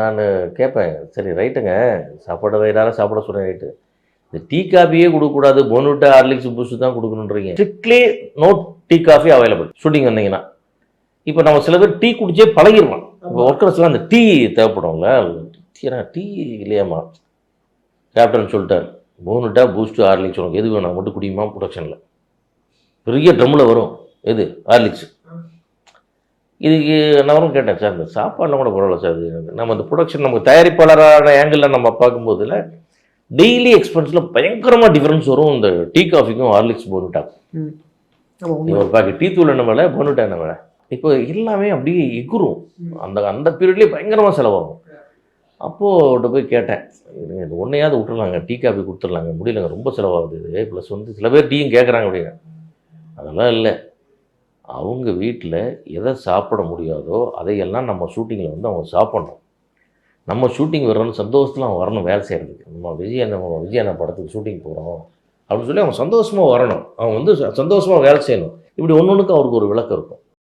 நான் கேட்பேன், சரி ரைட்டுங்க, சாப்பாடு வயிறார சாப்பிட சொன்னேன் ரைட்டு. இந்த டீ காஃபியே கொடுக்கக்கூடாது, போன்விட்டா ஹார்லிக்ஸ் பூஸ்ட் தான் கொடுக்கணுன்றீங்க. Strictly no tea coffee available shooting வந்தீங்கன்னா. இப்போ நம்ம சில பேர் டீ குடிச்சே பழகிடுவான். இப்போ ஒர்க்கர்ஸ்லாம் அந்த டீ தேவைப்படும்ல, ஏன்னா டீ இல்லையாம்மா கேப்டன் சொல்லிட்டார், போன்விட்டா பூஸ்ட் ஹார்லிக்ஸ் உனக்கு எது வேணும் மட்டும் குடியுமா ப்ரொடக்ஷனில். பெரிய ட்ரம்மில் வரும் எது ஹார்லிக்ஸ். இதுக்கு நான் கேட்டேன், சார் இந்த சாப்பாடுலாம் கூட பரவாயில்ல சார், இது நம்ம இந்த ப்ரொடக்ஷன் நமக்கு தயாரிப்பாளரான ஆங்கிளில் நம்ம பார்க்கும்போதுல டெய்லி எக்ஸ்பென்ஸில் பயங்கரமாக டிஃப்ரென்ஸ் வரும் இந்த டீ காஃபிக்கும் ஹார்லிக்ஸ் போன்விட்டாக்கும். ஒரு பாக்கெட் டீ தூள் என்ன வேலை, போன்விட்டா என்ன வேலை. இப்போ எல்லாமே அப்படியே எகுரும். அந்த அந்த பீரியட்லேயே பயங்கரமாக செலவாகும். அப்போது போய் கேட்டேன், இது ஒன்றையாவது விட்டுருலாங்க, டீ காஃபி கொடுத்துடலாங்க, முடியலங்க ரொம்ப செலவாகுது இது, ப்ளஸ் வந்து சில பேர் டீயும் கேட்குறாங்க அப்படின்னு. அதெல்லாம் இல்லை, அவங்க வீட்டில் எதை சாப்பிட முடியாதோ அதையெல்லாம் நம்ம ஷூட்டிங்கில் வந்து அவங்க சாப்பிட்ணும். நம்ம ஷூட்டிங் வர்றோன்னு சந்தோஷத்தில் அவன் வரணும் வேலை செய்கிறதுக்கு. நம்ம விஜயண்ணா படத்துக்கு ஷூட்டிங் போகிறோம் அப்படின்னு சொல்லி அவன் சந்தோஷமாக வரணும், அவன் வந்து சந்தோஷமாக வேலை செய்யணும். இப்படி ஒன்று ஒன்றுக்கு அவருக்கு ஒரு விளக்கம் இருக்கும்.